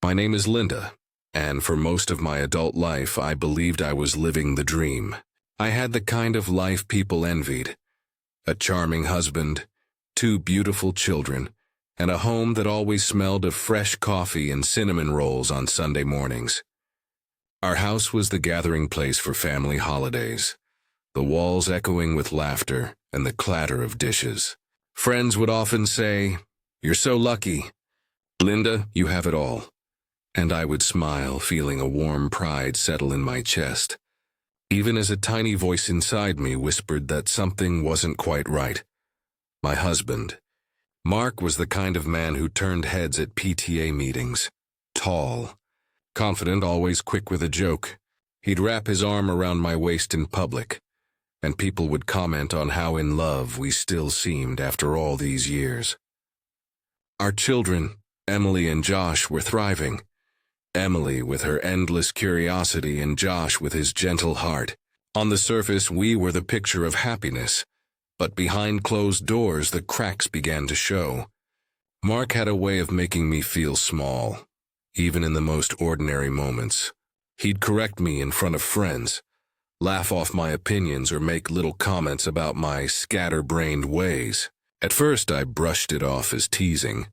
My name is Linda, and for most of my adult life I believed I was living the dream. I had the kind of life people envied. A charming husband, 2 beautiful children, and a home that always smelled of fresh coffee and cinnamon rolls on Sunday mornings. Our house was the gathering place for family holidays, the walls echoing with laughter and the clatter of dishes. Friends would often say, "You're so lucky. Linda, you have it all." And I would smile, feeling a warm pride settle in my chest, even as a tiny voice inside me whispered that something wasn't quite right. My husband, Mark, was the kind of man who turned heads at PTA meetings. Tall, confident, always quick with a joke. He'd wrap his arm around my waist in public, and people would comment on how in love we still seemed after all these years. Our children, Emily and Josh, were thriving. Emily with her endless curiosity and Josh with his gentle heart. On the surface, we were the picture of happiness, but behind closed doors the cracks began to show. Mark had a way of making me feel small, even in the most ordinary moments. He'd correct me in front of friends, laugh off my opinions, or make little comments about my scatterbrained ways. At first I brushed it off as teasing,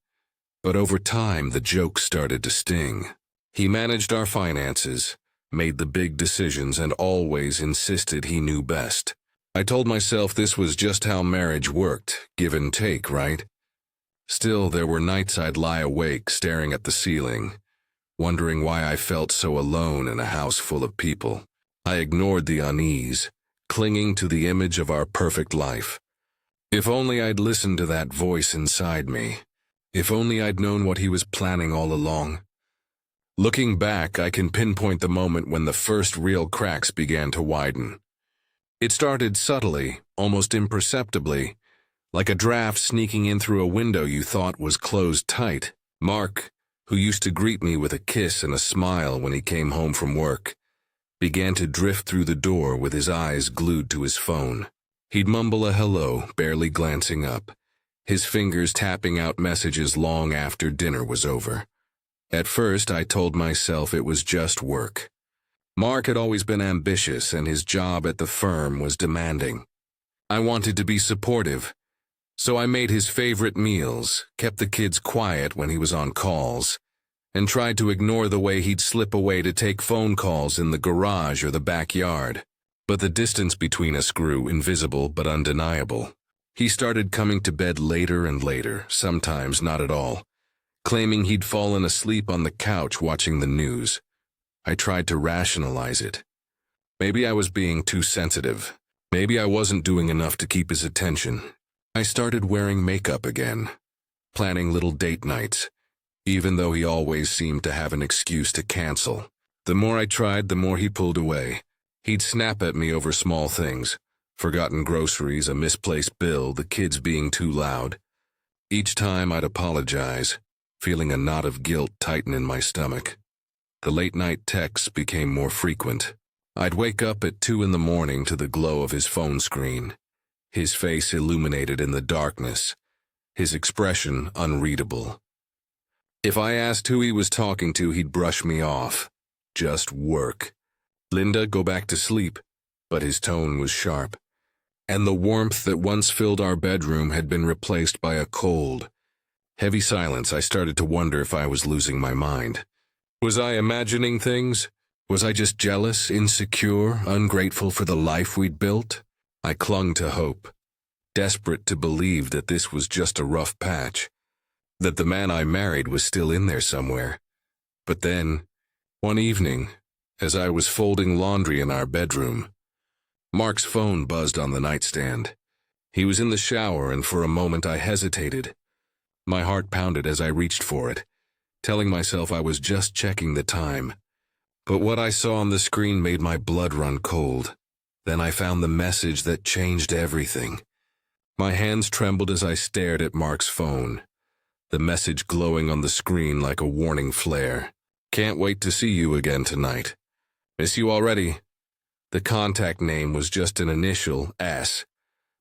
but over time the jokes started to sting. He managed our finances, made the big decisions, and always insisted he knew best. I told myself this was just how marriage worked, give and take, right? Still, there were nights I'd lie awake staring at the ceiling, wondering why I felt so alone in a house full of people. I ignored the unease, clinging to the image of our perfect life. If only I'd listened to that voice inside me. If only I'd known what he was planning all along. Looking back, I can pinpoint the moment when the first real cracks began to widen. It started subtly, almost imperceptibly, like a draft sneaking in through a window you thought was closed tight. Mark, who used to greet me with a kiss and a smile when he came home from work, began to drift through the door with his eyes glued to his phone. He'd mumble a hello, barely glancing up, his fingers tapping out messages long after dinner was over. At first, I told myself it was just work. Mark had always been ambitious, and his job at the firm was demanding. I wanted to be supportive, so I made his favorite meals, kept the kids quiet when he was on calls, and tried to ignore the way he'd slip away to take phone calls in the garage or the backyard. But the distance between us grew, invisible but undeniable. He started coming to bed later and later, sometimes not at all, claiming he'd fallen asleep on the couch watching the news. I tried to rationalize it. Maybe I was being too sensitive. Maybe I wasn't doing enough to keep his attention. I started wearing makeup again, planning little date nights, even though he always seemed to have an excuse to cancel. The more I tried, the more he pulled away. He'd snap at me over small things, forgotten groceries, a misplaced bill, the kids being too loud. Each time I'd apologize, feeling a knot of guilt tighten in my stomach. The late-night texts became more frequent. I'd wake up at 2 in the morning to the glow of his phone screen, his face illuminated in the darkness, his expression unreadable. If I asked who he was talking to, he'd brush me off. Just work. "Linda, go back to sleep." But his tone was sharp, and the warmth that once filled our bedroom had been replaced by a cold, heavy silence. I started to wonder if I was losing my mind. Was I imagining things? Was I just jealous, insecure, ungrateful for the life we'd built? I clung to hope, desperate to believe that this was just a rough patch, that the man I married was still in there somewhere. But then, one evening, as I was folding laundry in our bedroom, Mark's phone buzzed on the nightstand. He was in the shower, and for a moment I hesitated. My heart pounded as I reached for it, telling myself I was just checking the time. But what I saw on the screen made my blood run cold. Then I found the message that changed everything. My hands trembled as I stared at Mark's phone, the message glowing on the screen like a warning flare. "Can't wait to see you again tonight. Miss you already." The contact name was just an initial, S,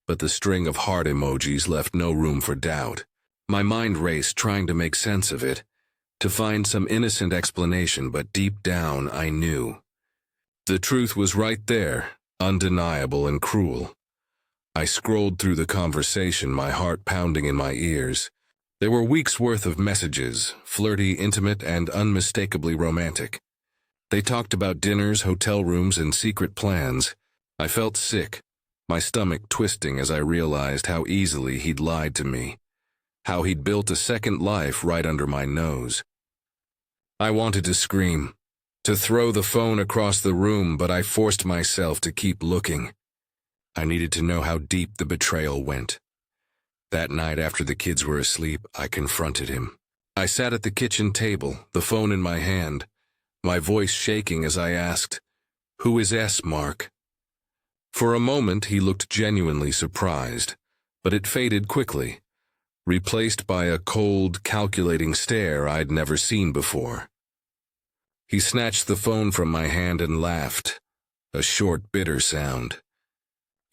but the string of heart emojis left no room for doubt. My mind raced, trying to make sense of it. to find some innocent explanation, but deep down I knew. The truth was right there, undeniable and cruel. I scrolled through the conversation, my heart pounding in my ears. There were weeks' worth of messages, flirty, intimate, and unmistakably romantic. They talked about dinners, hotel rooms, and secret plans. I felt sick, my stomach twisting as I realized how easily he'd lied to me, how he'd built a second life right under my nose. I wanted to scream, to throw the phone across the room, but I forced myself to keep looking. I needed to know how deep the betrayal went. That night after the kids were asleep, I confronted him. I sat at the kitchen table, the phone in my hand, my voice shaking as I asked, "Who is S, Mark?" For a moment he looked genuinely surprised, but it faded quickly, replaced by a cold, calculating stare I'd never seen before. He snatched the phone from my hand and laughed, a short, bitter sound.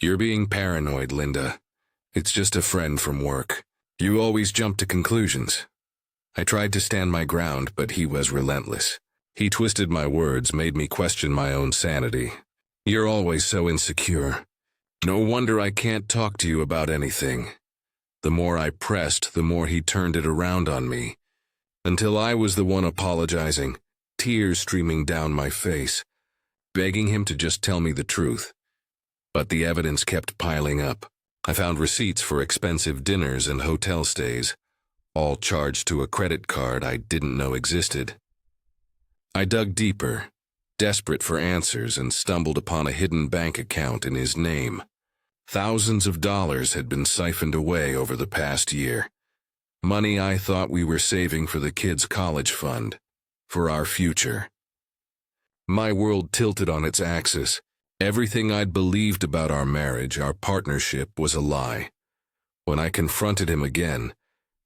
"You're being paranoid, Linda. It's just a friend from work. You always jump to conclusions." I tried to stand my ground, but he was relentless. He twisted my words, made me question my own sanity. "You're always so insecure. No wonder I can't talk to you about anything." The more I pressed, the more he turned it around on me, until I was the one apologizing, tears streaming down my face, begging him to just tell me the truth. But the evidence kept piling up. I found receipts for expensive dinners and hotel stays, all charged to a credit card I didn't know existed. I dug deeper, desperate for answers, and stumbled upon a hidden bank account in his name. Thousands of dollars had been siphoned away over the past year. Money I thought we were saving for the kids' college fund, for our future. My world tilted on its axis. Everything I'd believed about our marriage, our partnership, was a lie. When I confronted him again,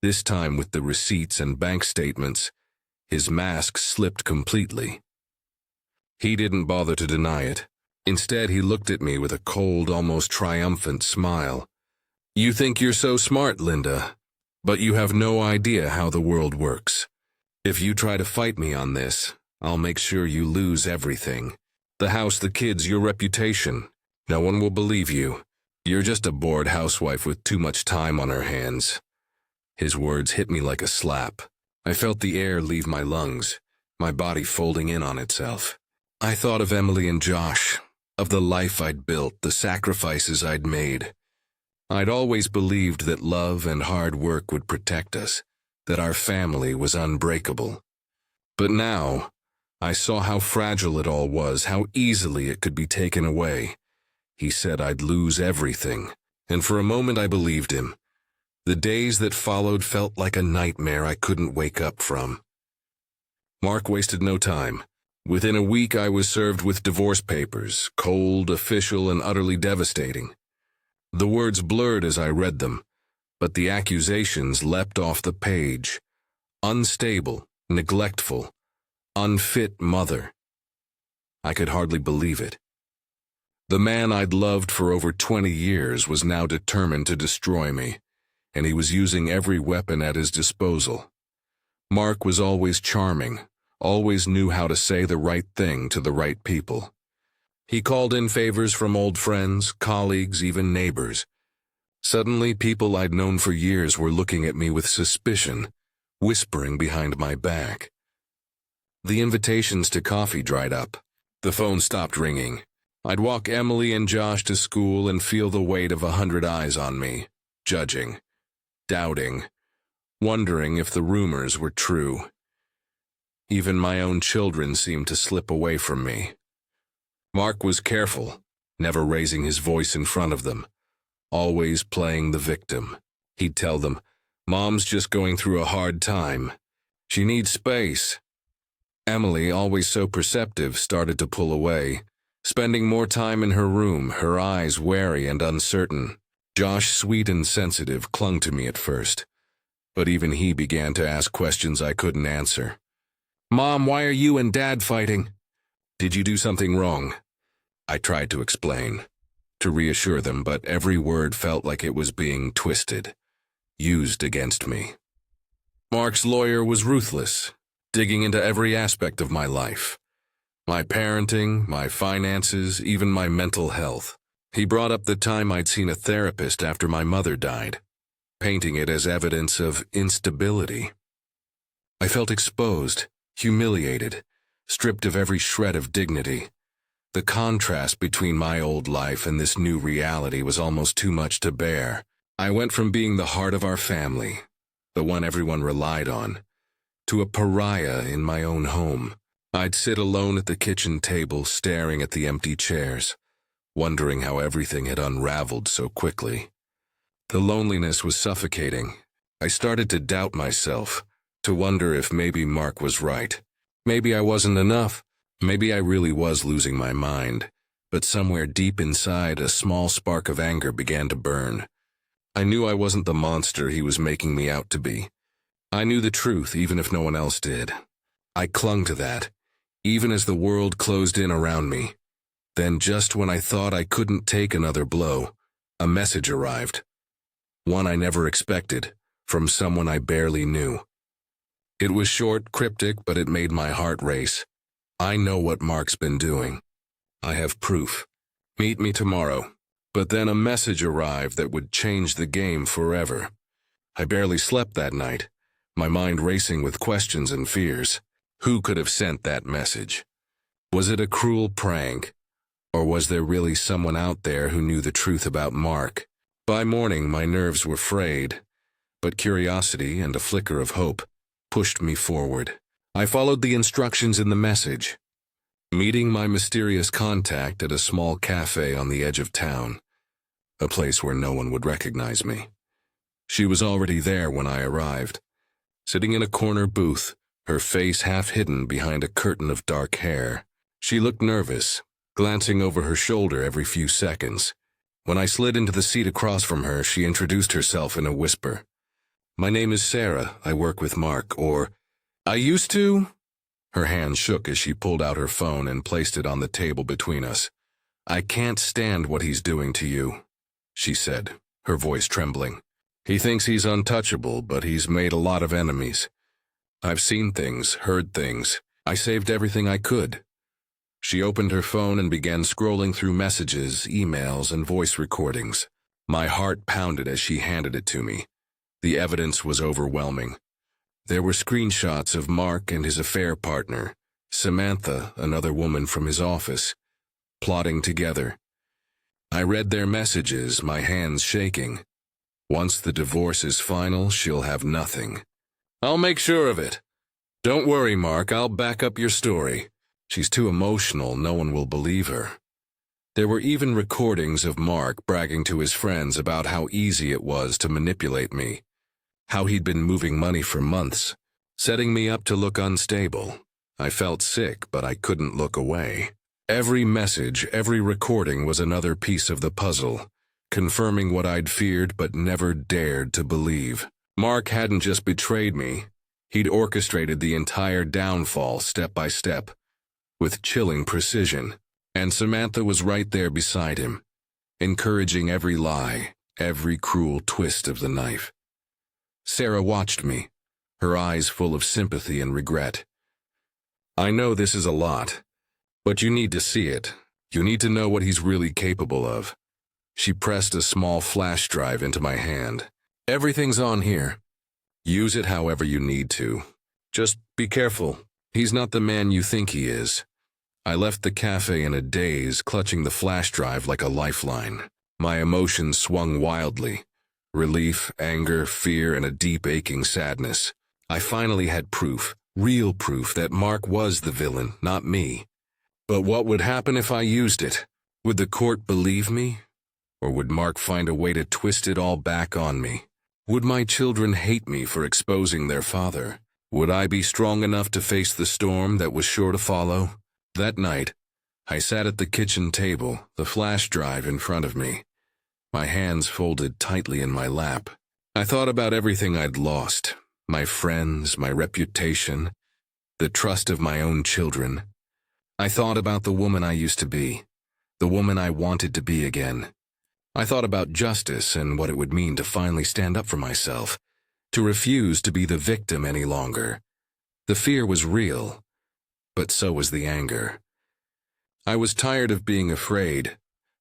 this time with the receipts and bank statements, his mask slipped completely. He didn't bother to deny it. Instead, he looked at me with a cold, almost triumphant smile. "You think you're so smart, Linda, but you have no idea how the world works. If you try to fight me on this, I'll make sure you lose everything. The house, the kids, your reputation. No one will believe you. You're just a bored housewife with too much time on her hands." His words hit me like a slap. I felt the air leave my lungs, my body folding in on itself. I thought of Emily and Josh, of the life I'd built, the sacrifices I'd made. I'd always believed that love and hard work would protect us, that our family was unbreakable. But now, I saw how fragile it all was, how easily it could be taken away. He said I'd lose everything, and for a moment I believed him. The days that followed felt like a nightmare I couldn't wake up from. Mark wasted no time. Within a week I was served with divorce papers, cold, official, and utterly devastating. The words blurred as I read them, but the accusations leapt off the page. Unstable, neglectful, unfit mother. I could hardly believe it. The man I'd loved for over 20 years was now determined to destroy me, and he was using every weapon at his disposal. Mark was always charming, always knew how to say the right thing to the right people. He called in favors from old friends, colleagues, even neighbors. Suddenly, people I'd known for years were looking at me with suspicion, whispering behind my back. The invitations to coffee dried up. The phone stopped ringing. I'd walk Emily and Josh to school and feel the weight of 100 eyes on me, judging, doubting, wondering if the rumors were true. Even my own children seemed to slip away from me. Mark was careful, never raising his voice in front of them, always playing the victim. He'd tell them, "Mom's just going through a hard time. She needs space." Emily, always so perceptive, started to pull away, spending more time in her room, her eyes wary and uncertain. Josh, sweet and sensitive, clung to me at first, but even he began to ask questions I couldn't answer. "Mom, why are you and Dad fighting? Did you do something wrong?" I tried to explain, to reassure them, but every word felt like it was being twisted, used against me. Mark's lawyer was ruthless. digging into every aspect of my life. My parenting, my finances, even my mental health. He brought up the time I'd seen a therapist after my mother died, painting it as evidence of instability. I felt exposed, humiliated, stripped of every shred of dignity. The contrast between my old life and this new reality was almost too much to bear. I went from being the heart of our family, the one everyone relied on, to a pariah in my own home. I'd sit alone at the kitchen table staring at the empty chairs, wondering how everything had unraveled so quickly. The loneliness was suffocating. I started to doubt myself, to wonder if maybe Mark was right. Maybe I wasn't enough. Maybe I really was losing my mind. But somewhere deep inside, a small spark of anger began to burn. I knew I wasn't the monster he was making me out to be. I knew the truth even if no one else did. I clung to that, even as the world closed in around me. Then just when I thought I couldn't take another blow, a message arrived. One I never expected, from someone I barely knew. It was short, cryptic, but it made my heart race. I know what Mark's been doing. I have proof. Meet me tomorrow. But then a message arrived that would change the game forever. I barely slept that night, my mind racing with questions and fears. Who could have sent that message? Was it a cruel prank? Or was there really someone out there who knew the truth about Mark? By morning, my nerves were frayed, but curiosity and a flicker of hope pushed me forward. I followed the instructions in the message, meeting my mysterious contact at a small cafe on the edge of town, a place where no one would recognize me. She was already there when I arrived, sitting in a corner booth, her face half hidden behind a curtain of dark hair. She looked nervous, glancing over her shoulder every few seconds. When I slid into the seat across from her, she introduced herself in a whisper. "My name is Sarah. I work with Mark," or, "I used to?" Her hand shook as she pulled out her phone and placed it on the table between us. "I can't stand what he's doing to you," she said, her voice trembling. "He thinks he's untouchable, but he's made a lot of enemies. I've seen things, heard things. I saved everything I could." She opened her phone and began scrolling through messages, emails, and voice recordings. My heart pounded as she handed it to me. The evidence was overwhelming. There were screenshots of Mark and his affair partner, Samantha, another woman from his office, plotting together. I read their messages, my hands shaking. Once the divorce is final, she'll have nothing. "I'll make sure of it. Don't worry, Mark, I'll back up your story. She's too emotional, no one will believe her." There were even recordings of Mark bragging to his friends about how easy it was to manipulate me, how he'd been moving money for months, setting me up to look unstable. I felt sick, but I couldn't look away. Every message, every recording was another piece of the puzzle, confirming what I'd feared but never dared to believe. Mark hadn't just betrayed me, he'd orchestrated the entire downfall step by step, with chilling precision. And Samantha was right there beside him, encouraging every lie, every cruel twist of the knife. Sarah watched me, her eyes full of sympathy and regret. "I know this is a lot, but you need to see it. You need to know what he's really capable of." She pressed a small flash drive into my hand. "Everything's on here. Use it however you need to. Just be careful. He's not the man you think he is." I left the cafe in a daze, clutching the flash drive like a lifeline. My emotions swung wildly. Relief, anger, fear, and a deep aching sadness. I finally had proof, real proof, that Mark was the villain, not me. But what would happen if I used it? Would the court believe me? Or would Mark find a way to twist it all back on me? Would my children hate me for exposing their father? Would I be strong enough to face the storm that was sure to follow? That night, I sat at the kitchen table, the flash drive in front of me, my hands folded tightly in my lap. I thought about everything I'd lost, my friends, my reputation, the trust of my own children. I thought about the woman I used to be, the woman I wanted to be again. I thought about justice and what it would mean to finally stand up for myself, to refuse to be the victim any longer. The fear was real, but so was the anger. I was tired of being afraid,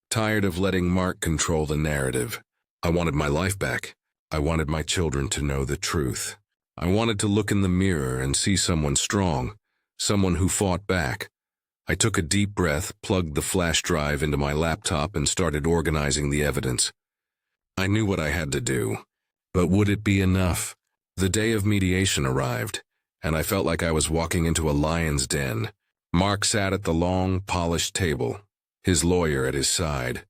tired of letting Mark control the narrative. I wanted my life back. I wanted my children to know the truth. I wanted to look in the mirror and see someone strong, someone who fought back. I took a deep breath, plugged the flash drive into my laptop, and started organizing the evidence. I knew what I had to do, but would it be enough? The day of mediation arrived, and I felt like I was walking into a lion's den. Mark sat at the long, polished table, his lawyer at his side,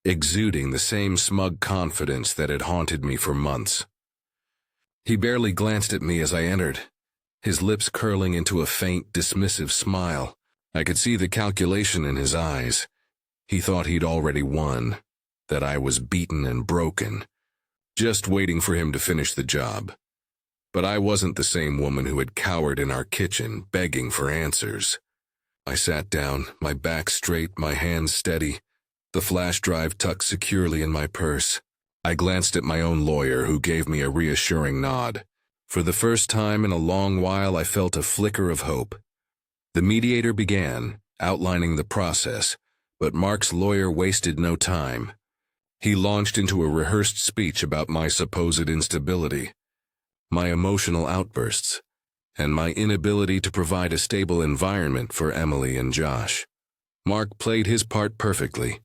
exuding the same smug confidence that had haunted me for months. He barely glanced at me as I entered, his lips curling into a faint, dismissive smile. I could see the calculation in his eyes. He thought he'd already won, that I was beaten and broken, just waiting for him to finish the job. But I wasn't the same woman who had cowered in our kitchen, begging for answers. I sat down, my back straight, my hands steady, the flash drive tucked securely in my purse. I glanced at my own lawyer, who gave me a reassuring nod. For the first time in a long while, I felt a flicker of hope. The mediator began, outlining the process, but Mark's lawyer wasted no time. He launched into a rehearsed speech about my supposed instability, my emotional outbursts, and my inability to provide a stable environment for Emily and Josh. Mark played his part perfectly,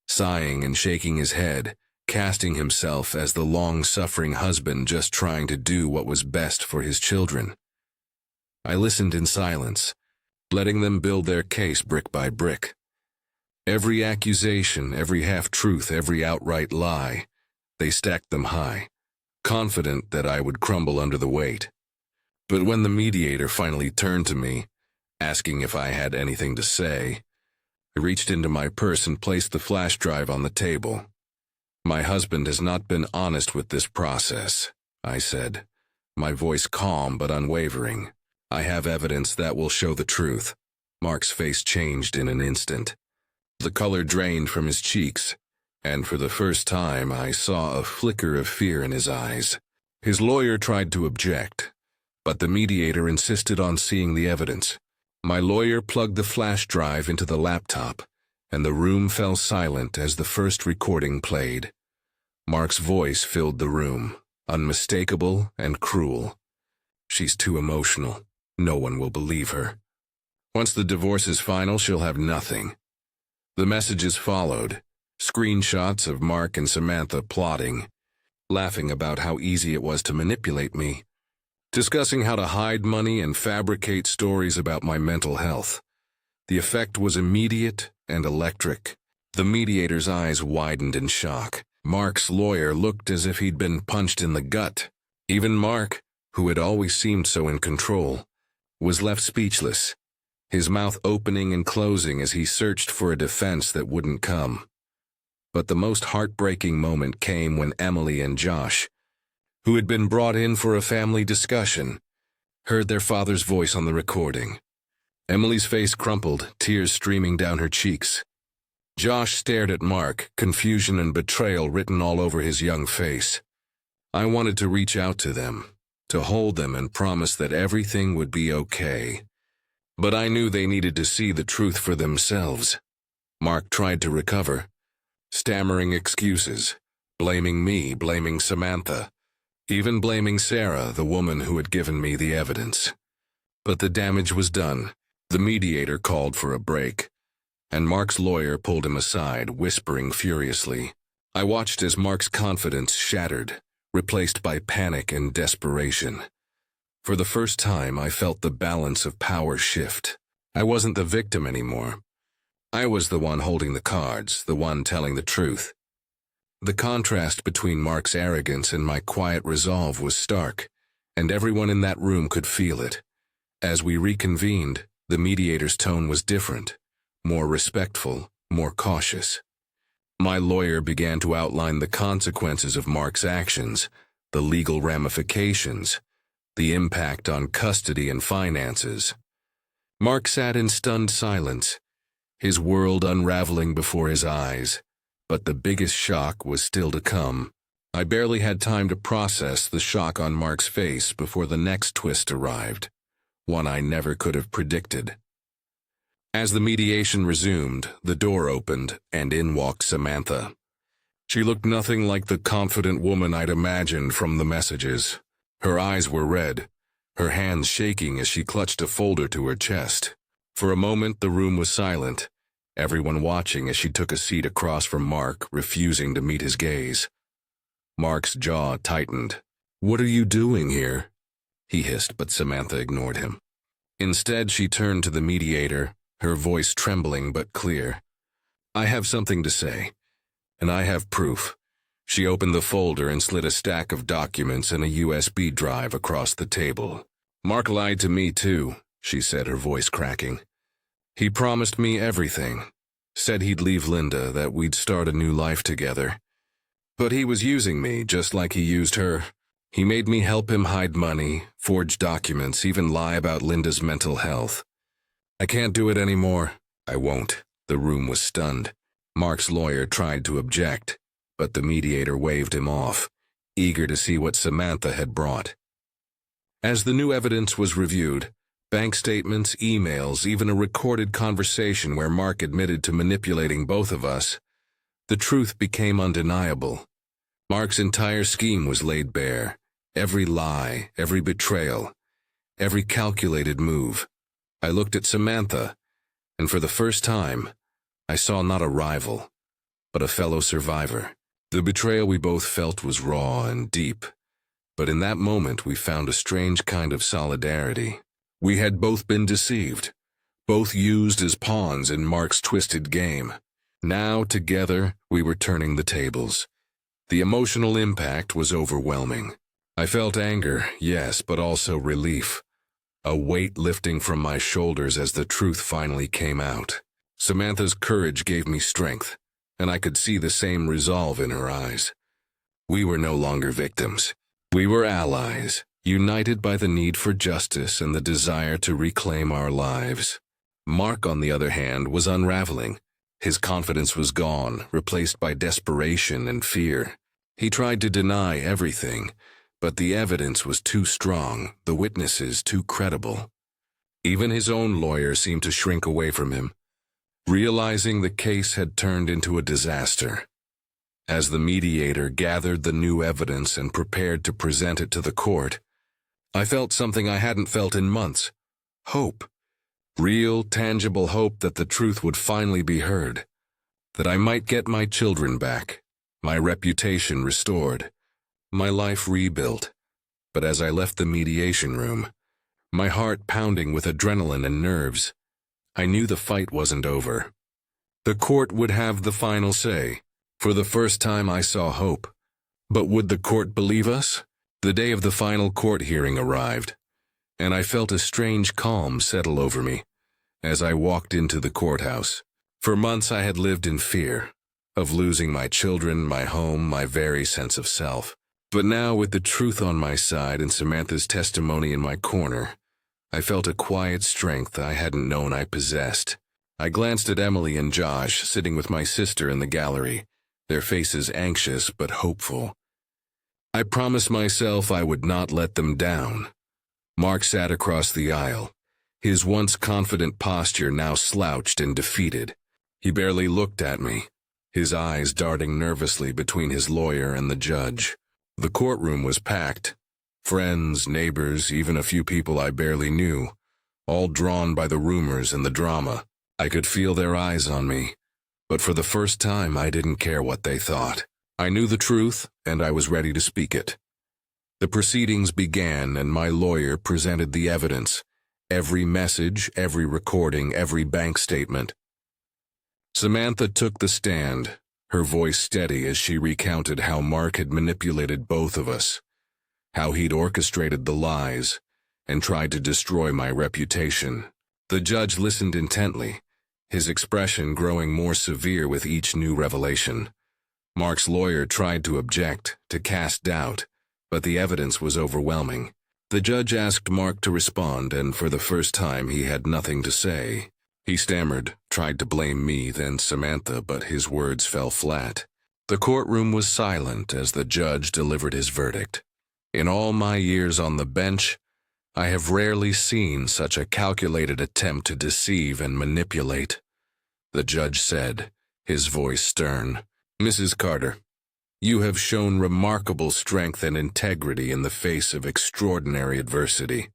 sighing and shaking his head, casting himself as the long-suffering husband just trying to do what was best for his children. I listened in silence, letting them build their case brick by brick. Every accusation, every half-truth, every outright lie, they stacked them high, confident that I would crumble under the weight. But when the mediator finally turned to me, asking if I had anything to say, I reached into my purse and placed the flash drive on the table. My husband has not been honest with this process, I said, my voice calm but unwavering. I have evidence that will show the truth. Mark's face changed in an instant. The color drained from his cheeks, and for the first time I saw a flicker of fear in his eyes. His lawyer tried to object, but the mediator insisted on seeing the evidence. My lawyer plugged the flash drive into the laptop, and the room fell silent as the first recording played. Mark's voice filled the room, unmistakable and cruel. "She's too emotional. No one will believe her. Once the divorce is final, she'll have nothing." The messages followed, screenshots of Mark and Samantha plotting, laughing about how easy it was to manipulate me, discussing how to hide money and fabricate stories about my mental health. The effect was immediate and electric. The mediator's eyes widened in shock. Mark's lawyer looked as if he'd been punched in the gut. Even Mark, who had always seemed so in control, was left speechless, his mouth opening and closing as he searched for a defense that wouldn't come. But the most heartbreaking moment came when Emily and Josh, who had been brought in for a family discussion, heard their father's voice on the recording. Emily's face crumpled, tears streaming down her cheeks. Josh stared at Mark, confusion and betrayal written all over his young face. I wanted to reach out to them, to hold them and promise that everything would be okay. But I knew they needed to see the truth for themselves. Mark tried to recover, stammering excuses, blaming me, blaming Samantha, even blaming Sarah, the woman who had given me the evidence. But the damage was done. The mediator called for a break, and Mark's lawyer pulled him aside, whispering furiously. I watched as Mark's confidence shattered, replaced by panic and desperation. For the first time, I felt the balance of power shift. I wasn't the victim anymore. I was the one holding the cards, the one telling the truth. The contrast between Mark's arrogance and my quiet resolve was stark, and everyone in that room could feel it. As we reconvened, the mediator's tone was different, more respectful, more cautious. My lawyer began to outline the consequences of Mark's actions, the legal ramifications, the impact on custody and finances. Mark sat in stunned silence, his world unraveling before his eyes, but the biggest shock was still to come. I barely had time to process the shock on Mark's face before the next twist arrived. one I never could have predicted. As the mediation resumed, the door opened, and in walked Samantha. She looked nothing like the confident woman I'd imagined from the messages. Her eyes were red, her hands shaking as she clutched a folder to her chest. For a moment, the room was silent, everyone watching as she took a seat across from Mark, refusing to meet his gaze. Mark's jaw tightened. "What are you doing here?" he hissed, but Samantha ignored him. Instead, she turned to the mediator, her voice trembling but clear. "I have something to say, and I have proof." She opened the folder and slid a stack of documents and a USB drive across the table. "Mark lied to me too," she said, her voice cracking. "He promised me everything, said he'd leave Linda, that we'd start a new life together. But he was using me just like he used her. He made me help him hide money, forge documents, even lie about Linda's mental health. I can't do it anymore. I won't." The room was stunned. Mark's lawyer tried to object, but the mediator waved him off, eager to see what Samantha had brought. As the new evidence was reviewed, bank statements, emails, even a recorded conversation where Mark admitted to manipulating both of us, the truth became undeniable. Mark's entire scheme was laid bare. Every lie, every betrayal, every calculated move. I looked at Samantha, and for the first time, I saw not a rival, but a fellow survivor. The betrayal we both felt was raw and deep, but in that moment we found a strange kind of solidarity. We had both been deceived, both used as pawns in Mark's twisted game. Now, together, we were turning the tables. The emotional impact was overwhelming. I felt anger, yes, but also relief. A weight lifting from my shoulders as the truth finally came out. Samantha's courage gave me strength, and I could see the same resolve in her eyes. We were no longer victims. We were allies, united by the need for justice and the desire to reclaim our lives. Mark, on the other hand, was unraveling. His confidence was gone, replaced by desperation and fear. He tried to deny everything, but the evidence was too strong, the witnesses too credible. Even his own lawyer seemed to shrink away from him, realizing the case had turned into a disaster. As the mediator gathered the new evidence and prepared to present it to the court, I felt something I hadn't felt in months. Hope. Real, tangible hope that the truth would finally be heard, that I might get my children back, my reputation restored, my life rebuilt. But as I left the mediation room, my heart pounding with adrenaline and nerves, I knew the fight wasn't over. The court would have the final say. For the first time I saw hope. But would the court believe us? The day of the final court hearing arrived, and I felt a strange calm settle over me as I walked into the courthouse. For months I had lived in fear of losing my children, my home, my very sense of self. But now, with the truth on my side and Samantha's testimony in my corner, I felt a quiet strength I hadn't known I possessed. I glanced at Emily and Josh sitting with my sister in the gallery, their faces anxious but hopeful. I promised myself I would not let them down. Mark sat across the aisle, his once confident posture now slouched and defeated. He barely looked at me, his eyes darting nervously between his lawyer and the judge. The courtroom was packed. Friends, neighbors, even a few people I barely knew, all drawn by the rumors and the drama. I could feel their eyes on me, but for the first time I didn't care what they thought. I knew the truth, and I was ready to speak it. The proceedings began, and my lawyer presented the evidence. Every message, every recording, every bank statement. Samantha took the stand, her voice steady as she recounted how Mark had manipulated both of us, how he'd orchestrated the lies, and tried to destroy my reputation. The judge listened intently, his expression growing more severe with each new revelation. Mark's lawyer tried to object, to cast doubt, but the evidence was overwhelming. The judge asked Mark to respond, and for the first time he had nothing to say. He stammered, tried to blame me, then Samantha, but his words fell flat. The courtroom was silent as the judge delivered his verdict. In all my years on the bench, I have rarely seen such a calculated attempt to deceive and manipulate. The judge said, his voice stern. Mrs. Carter, you have shown remarkable strength and integrity in the face of extraordinary adversity.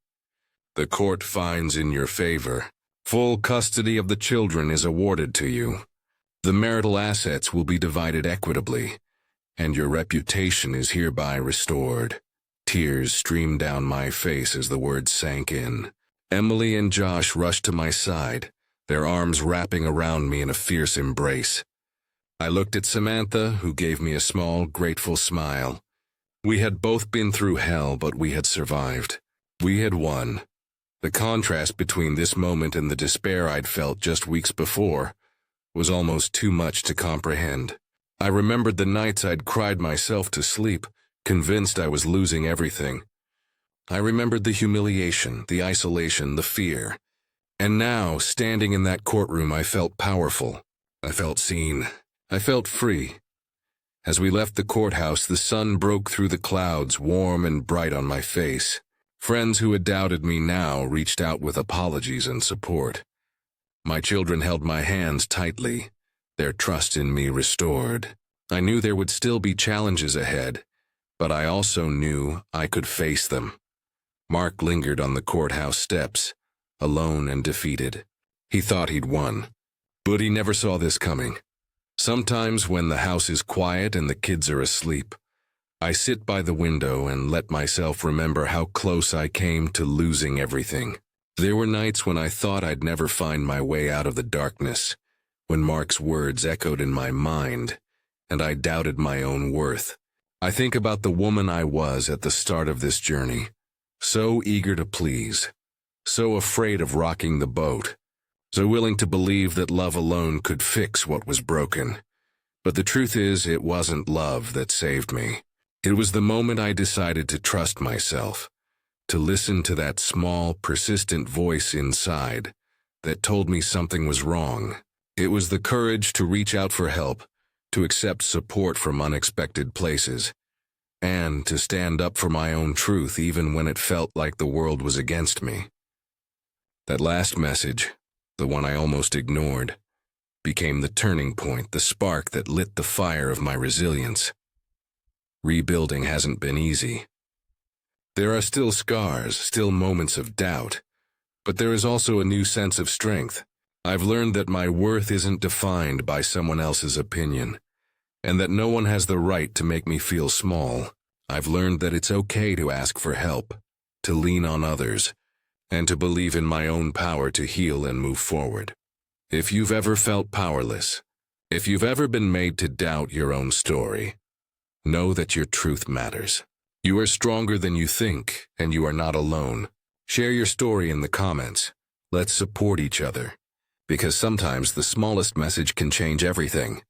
The court finds in your favor. Full custody of the children is awarded to you. The marital assets will be divided equitably, and your reputation is hereby restored. Tears streamed down my face as the words sank in. Emily and Josh rushed to my side, their arms wrapping around me in a fierce embrace. I looked at Samantha, who gave me a small, grateful smile. We had both been through hell, but we had survived. We had won. The contrast between this moment and the despair I'd felt just weeks before was almost too much to comprehend. I remembered the nights I'd cried myself to sleep, convinced I was losing everything. I remembered the humiliation, the isolation, the fear. And now, standing in that courtroom, I felt powerful. I felt seen. I felt free. As we left the courthouse, the sun broke through the clouds, warm and bright on my face. Friends who had doubted me now reached out with apologies and support. My children held my hands tightly, their trust in me restored. I knew there would still be challenges ahead, but I also knew I could face them. Mark lingered on the courthouse steps, alone and defeated. He thought he'd won, but he never saw this coming. Sometimes when the house is quiet and the kids are asleep, I sit by the window and let myself remember how close I came to losing everything. There were nights when I thought I'd never find my way out of the darkness, when Mark's words echoed in my mind, and I doubted my own worth. I think about the woman I was at the start of this journey, so eager to please, so afraid of rocking the boat, so willing to believe that love alone could fix what was broken. But the truth is, it wasn't love that saved me. It was the moment I decided to trust myself, to listen to that small, persistent voice inside that told me something was wrong. It was the courage to reach out for help, to accept support from unexpected places, and to stand up for my own truth even when it felt like the world was against me. That last message, the one I almost ignored, became the turning point, the spark that lit the fire of my resilience. Rebuilding hasn't been easy. There are still scars, still moments of doubt, but there is also a new sense of strength. I've learned that my worth isn't defined by someone else's opinion, and that no one has the right to make me feel small. I've learned that it's okay to ask for help, to lean on others, and to believe in my own power to heal and move forward. If you've ever felt powerless, if you've ever been made to doubt your own story, know that your truth matters. You are stronger than you think, and you are not alone. Share your story in the comments. Let's support each other, because sometimes the smallest message can change everything.